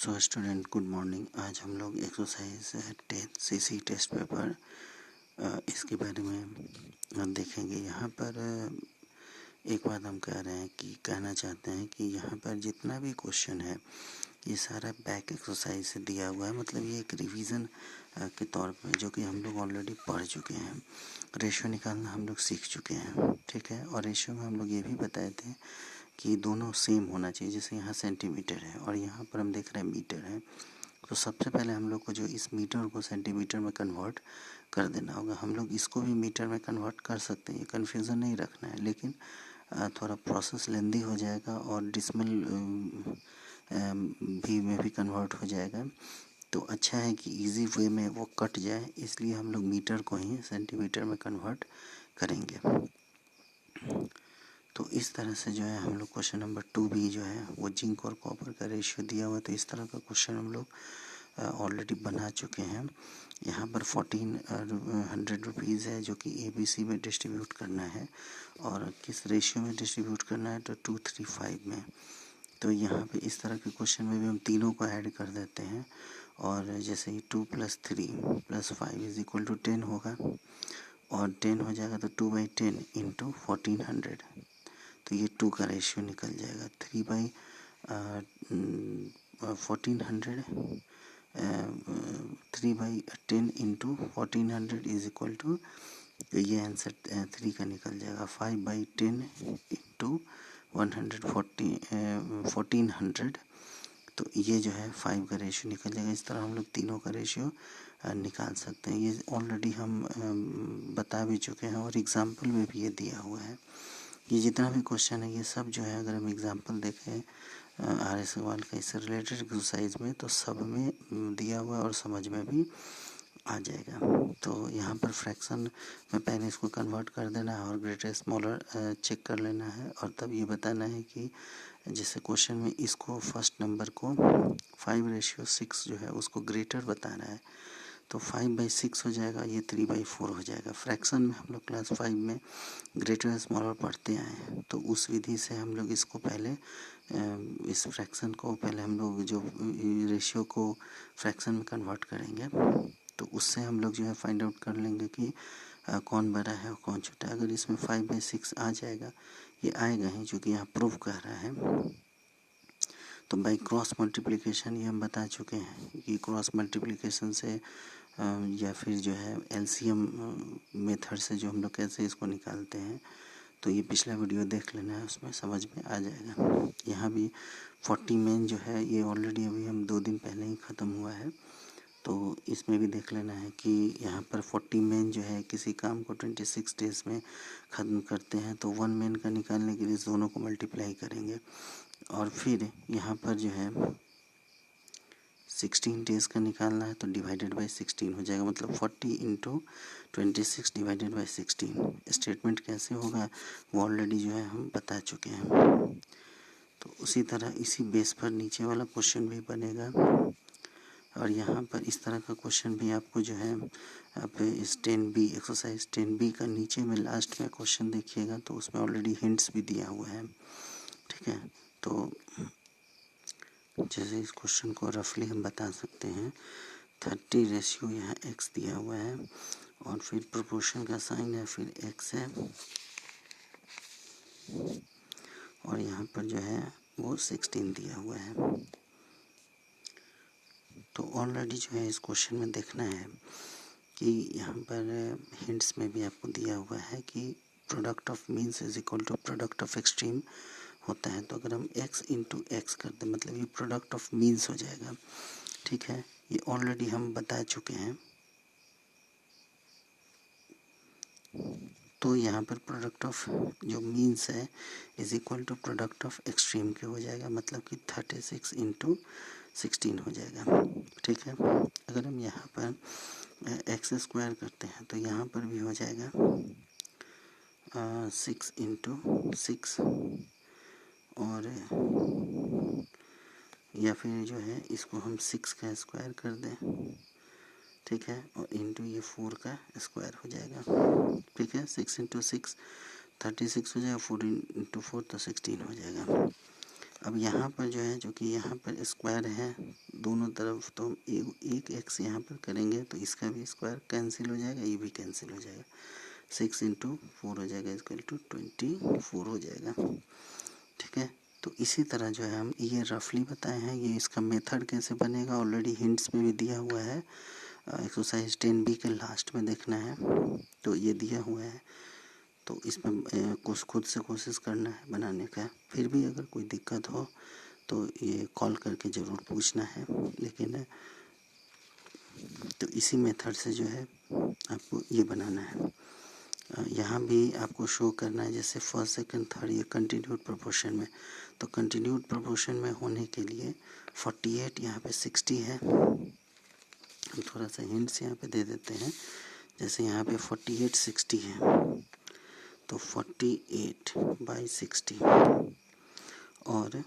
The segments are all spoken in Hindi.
So student good morning. आज हम लोग एक्सरसाइज 10 सीसी टेस्ट पेपर इसके बारे में देखेंगे। यहाँ पर एक बात हम कह रहे हैं कि कहना चाहते हैं कि यहाँ पर जितना भी क्वेश्चन है ये सारा बैक एक्सरसाइज से दिया हुआ है। मतलब ये एक रिवीजन के तौर पर जो कि हम लोग ऑलरेडी पढ़ चुके हैं। रेशियो निकालना हम लोग सीख चुके हैं, ठीक है। और रेशियो में हम लोग ये भी बताए थे कि दोनों सेम होना चाहिए। जैसे यहाँ सेंटीमीटर है और यहाँ पर हम देख रहे हैं मीटर है, तो सबसे पहले हम लोग को जो इस मीटर को सेंटीमीटर में कन्वर्ट कर देना होगा। हम लोग इसको भी मीटर में कन्वर्ट कर सकते हैं, ये कन्फ्यूज़न नहीं रखना है, लेकिन थोड़ा प्रोसेस लेंदी हो जाएगा और डिसमल भी कन्वर्ट हो जाएगा। तो अच्छा है कि इजी वे में वो कट जाए, इसलिए हम लोग मीटर को ही सेंटीमीटर में कन्वर्ट करेंगे। तो इस तरह से जो है हम लोग क्वेश्चन नंबर 2 भी जो है वो जिंक और कॉपर का रेशियो दिया हुआ है। तो इस तरह का क्वेश्चन हम लोग ऑलरेडी बना चुके हैं। यहाँ पर 1400 रुपीज़ है जो कि ABC में डिस्ट्रीब्यूट करना है, और किस रेशियो में डिस्ट्रीब्यूट करना है तो 2:3:5 में। तो यहाँ पे इस तरह के क्वेश्चन में भी हम तीनों को ऐड कर देते हैं, और जैसे ही 2 + 3 + 5 = 10 होगा, और 10 हो जाएगा तो 2/10 × 1400, तो ये 2 का रेशियो निकल जाएगा। 3/1400 3/10 × 1400 = ये आंसर 3 का निकल जाएगा। 5/10 × 1400, तो ये जो है 5 का रेशियो निकल जाएगा। इस तरह हम लोग तीनों का रेशियो निकाल सकते हैं। ये ऑलरेडी हम बता भी चुके हैं और एग्जाम्पल में भी ये दिया हुआ है। ये जितना भी क्वेश्चन है ये सब जो है, अगर हम एग्जाम्पल देखें RS सवाल का इससे रिलेटेड एक्सरसाइज में, तो सब में दिया हुआ है और समझ में भी आ जाएगा। तो यहाँ पर फ्रैक्शन में पहले इसको कन्वर्ट कर देना है और ग्रेटर स्मॉलर चेक कर लेना है, और तब ये बताना है कि जैसे क्वेश्चन में इसको फर्स्ट नंबर को 5:6 जो है उसको ग्रेटर बताना है, तो 5/6 हो जाएगा, ये 3/4 हो जाएगा। फ्रैक्शन में हम लोग क्लास 5 में ग्रेटर स्मॉलर पढ़ते आए हैं, तो उस विधि से हम लोग इसको पहले इस फ्रैक्शन को पहले हम लोग जो रेशियो को फ्रैक्शन में कन्वर्ट करेंगे, तो उससे हम लोग जो है फाइंड आउट कर लेंगे कि कौन बड़ा है और कौन छोटा है। अगर इसमें 5/6 आ जाएगा, ये आएगा ही चूँकि यहाँ प्रूव कर रहा है, तो बाई क्रॉस मल्टीप्लिकेशन ये हम बता चुके हैं कि क्रॉस मल्टीप्लिकेशन से या फिर जो है LCM मेथड से जो हम लोग कैसे इसको निकालते हैं, तो ये पिछला वीडियो देख लेना है, उसमें समझ में आ जाएगा। यहाँ भी 40 मेन जो है ये ऑलरेडी अभी हम 2 दिन पहले ही ख़त्म हुआ है, तो इसमें भी देख लेना है कि यहाँ पर 40 मेन जो है किसी काम को 26 डेज़ में ख़त्म करते हैं, तो 1 मेन का निकालने के लिए दोनों को मल्टीप्लाई करेंगे, और फिर यहाँ पर जो है 16 डेज़ का निकालना है, तो डिवाइडेड बाय 16 हो जाएगा। मतलब 40 × 26 / 16। स्टेटमेंट कैसे होगा वो ऑलरेडी जो है हम बता चुके हैं। तो उसी तरह इसी बेस पर नीचे वाला क्वेश्चन भी बनेगा, और यहाँ पर इस तरह का क्वेश्चन भी आपको जो है आप इस 10B एक्सरसाइज 10B का नीचे में लास्ट में क्वेश्चन देखिएगा, तो उसमें ऑलरेडी हिंट्स भी दिया हुआ है, ठीक है। तो जैसे इस क्वेश्चन को रफली हम बता सकते हैं, 30 रेशियो यहाँ x दिया हुआ है, और फिर प्रोपोर्शन का साइन है, फिर x है, और यहाँ पर जो है वो 16 दिया हुआ है। तो ऑलरेडी जो है इस क्वेश्चन में देखना है कि यहाँ पर हिंट्स में भी आपको दिया हुआ है कि product of means = product of extreme होता है। तो अगर हम x × x करते हैं, मतलब ये प्रोडक्ट ऑफ मीन्स हो जाएगा, ठीक है। ये ऑलरेडी हम बता चुके हैं। तो यहाँ पर प्रोडक्ट ऑफ जो मीन्स है = प्रोडक्ट ऑफ एक्सट्रीम के हो जाएगा, मतलब कि 36 × 16 हो जाएगा, ठीक है। अगर हम यहाँ पर x² करते हैं, तो यहाँ पर भी हो जाएगा 6 × 6, और या फिर जो है इसको हम 6 का स्क्वायर कर दें, ठीक है, और इंटू ये 4 का स्क्वायर हो जाएगा, ठीक है। 6 × 6 36 हो जाएगा, 4 × 4 तो 16 हो जाएगा। अब यहाँ पर जो है, जो कि यहाँ पर स्क्वायर है दोनों तरफ, तो एक एक्स यहाँ पर करेंगे तो इसका भी स्क्वायर कैंसिल हो जाएगा, ये भी कैंसिल हो जाएगा। 6 × 4 हो जाएगा इक्वल टू 24 हो जाएगा। ठीक है, तो इसी तरह जो है हम ये रफली बताए हैं। ये इसका मेथड कैसे बनेगा ऑलरेडी हिंट्स में भी दिया हुआ है, एक्सरसाइज 10B के लास्ट में देखना है, तो ये दिया हुआ है। तो इसमें कुछ खुद से कोशिश करना है बनाने का। फिर भी अगर कोई दिक्कत हो तो ये कॉल करके ज़रूर पूछना है। लेकिन तो इसी मेथड से जो है आपको ये बनाना है। यहाँ भी आपको शो करना है जैसे फर्स्ट सेकंड थर्ड ये कंटिन्यूड प्रोपोर्शन में। तो कंटिन्यूड प्रोपोर्शन में होने के लिए 48 यहाँ पे 60 है। हम थोड़ा सा हिंट्स यहाँ पे दे देते हैं। जैसे यहाँ पे 48 60 है, तो 48/60 और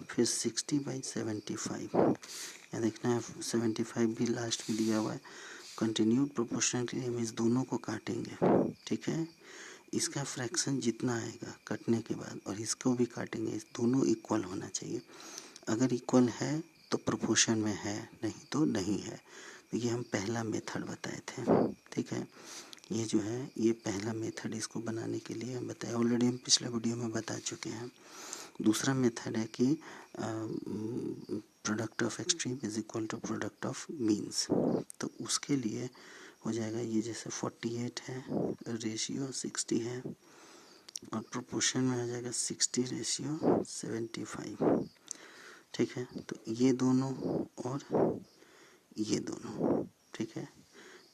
फिर 60/75। यहाँ देखना है 75 भी लास्ट में दिया हुआ है। कंटिन्यूड प्रोपोर्शन के लिए हम इस दोनों को काटेंगे। ठीक है, इसका फ्रैक्शन जितना आएगा कटने के बाद और इसको भी काटेंगे, इस दोनों इक्वल होना चाहिए। अगर इक्वल है तो प्रोपोर्शन में है, नहीं तो नहीं है। तो ये हम पहला मेथड बताए थे। ठीक है, ये जो है ये पहला मेथड, इसको बनाने के लिए हम बताए, ऑलरेडी हम पिछले वीडियो में बता चुके हैं। दूसरा मेथड है कि product of extreme is equal to product of means. तो उसके लिए हो जाएगा ये, जैसे 48 है, रेशियो 60 है और प्रोपोर्शन में आ जाएगा 60/75। ठीक है, तो ये दोनों और ये दोनों। ठीक है,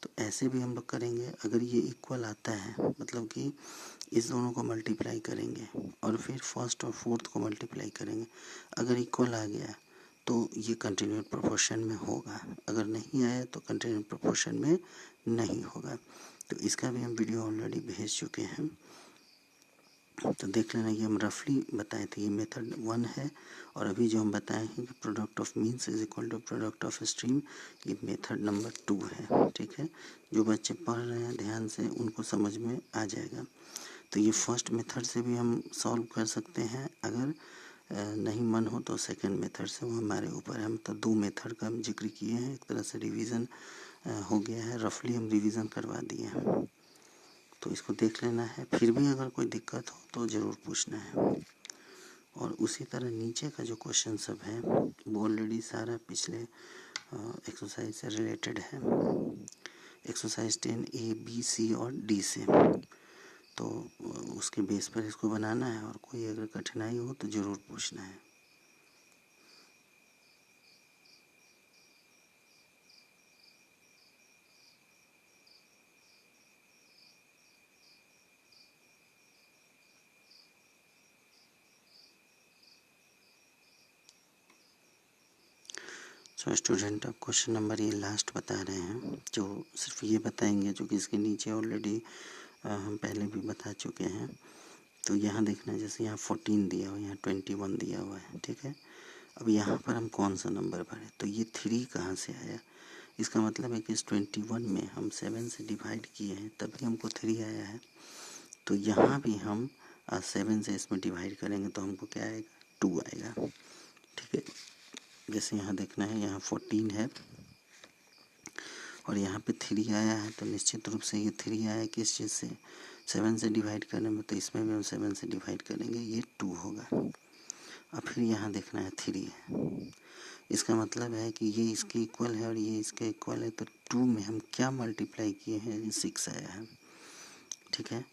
तो ऐसे भी हम लोग करेंगे। अगर ये इक्वल आता है मतलब कि इस दोनों को मल्टीप्लाई करेंगे और फिर फर्स्ट और फोर्थ को मल्टीप्लाई करेंगे। अगर इक्वल आ गया तो ये कंटिन्यूड प्रोपोर्शन में होगा, अगर नहीं आया तो कंटिन्यूड प्रोपोर्शन में नहीं होगा। तो इसका भी हम वीडियो ऑलरेडी भेज चुके हैं, तो देख लेना। ये हम रफली बताए थे, ये मेथड 1 है। और अभी जो हम बताए हैं कि product of means is equal to product of extreme, ये मेथड नंबर 2 है। ठीक है, जो बच्चे पढ़ रहे हैं ध्यान से उनको समझ में आ जाएगा। तो ये फर्स्ट मेथड से भी हम सॉल्व कर सकते हैं। अगर नहीं मन हो तो सेकंड मेथड से, वो हमारे ऊपर है। हम तो 2 मेथड का हम जिक्र किए हैं, एक तरह से रिवीजन हो गया है, रफली हम रिवीजन करवा दिए हैं। तो इसको देख लेना है। फिर भी अगर कोई दिक्कत हो तो ज़रूर पूछना है। और उसी तरह नीचे का जो क्वेश्चन सब है वो ऑलरेडी सारा पिछले एक्सरसाइज से रिलेटेड है, एक्सरसाइज 10A B C और D से। तो उसके बेस पर इसको बनाना है और कोई अगर कठिनाई हो तो ज़रूर पूछना है। सो स्टूडेंट, अब क्वेश्चन नंबर ये लास्ट बता रहे हैं, जो सिर्फ ये बताएंगे जो कि इसके नीचे ऑलरेडी हम पहले भी बता चुके हैं। तो यहाँ देखना है, जैसे यहाँ 14 दिया हुआ है, यहाँ 21 दिया हुआ है। ठीक है, अब यहाँ पर हम कौन सा नंबर भरें, तो ये 3 कहाँ से आया। इसका मतलब है कि इस 21 में हम 7 से डिवाइड किए हैं तभी हमको 3 आया है। तो यहाँ भी हम 7 से इसमें डिवाइड करेंगे तो हमको क्या आएगा, 2 आएगा। ठीक है, जैसे यहाँ देखना है, यहाँ 14 है और यहाँ पे 3 आया है, तो निश्चित रूप से ये 3 आया किस चीज़ से, 7 से डिवाइड करने में। तो इसमें भी हम 7 से डिवाइड करेंगे, ये 2 होगा। अब फिर यहाँ देखना है 3 है, इसका मतलब है कि ये इसके इक्वल है और ये इसके इक्वल है। तो 2 में हम क्या मल्टीप्लाई किए हैं, 6 आया है। ठीक है,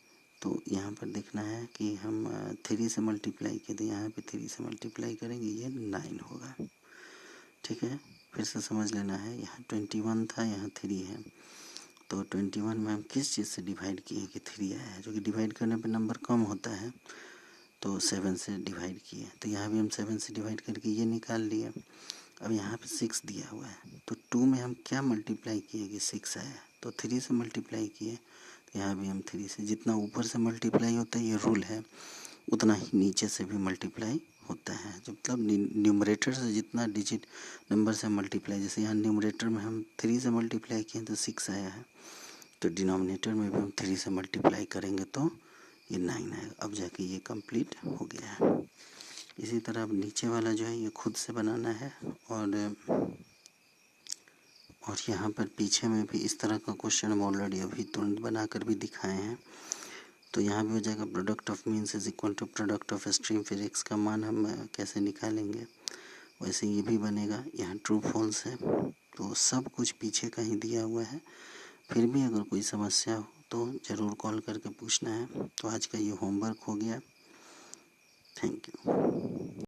तो यहाँ पर देखना है कि हम 3 से मल्टीप्लाई किए, तो यहाँ पे 3 से मल्टीप्लाई करेंगे, ये 9 होगा। ठीक है, फिर से समझ लेना है, यहाँ 21 था, यहाँ 3 है। तो 21 में हम किस चीज़ से डिवाइड किए कि 3 आया है, जो कि डिवाइड करने पे नंबर कम होता है, तो 7 से डिवाइड किए। तो यहाँ भी हम 7 से डिवाइड करके ये निकाल लिए। अब यहाँ पे 6 दिया हुआ है, तो 2 में हम क्या मल्टीप्लाई किए कि 6 आया, तो 3 से मल्टीप्लाई किए। तो यहाँ भी हम 3 से, जितना ऊपर से मल्टीप्लाई होता है, ये रूल है, उतना ही नीचे से भी मल्टीप्लाई होता है। जो मतलब न्यूमरेटर से जितना डिजिट नंबर से मल्टीप्लाई, जैसे यहाँ न्यूमरेटर में हम 3 से मल्टीप्लाई किए तो 6 आया है, तो डिनोमिनेटर में भी हम 3 से मल्टीप्लाई करेंगे तो ये 9 आएगा। अब जाके ये कंप्लीट हो गया है। इसी तरह अब नीचे वाला जो है ये खुद से बनाना है, और यहाँ पर पीछे में भी इस तरह का क्वेश्चन हम ऑलरेडी अभी तुरंत बना कर भी दिखाए हैं। तो यहाँ भी हो जाएगा product of means is equal to product of extreme, फिर x का मान हम कैसे निकालेंगे, वैसे ये भी बनेगा। यहाँ ट्रू फॉल्स है, तो सब कुछ पीछे का ही दिया हुआ है। फिर भी अगर कोई समस्या हो तो ज़रूर कॉल करके पूछना है। तो आज का ये होमवर्क हो गया। Thank you.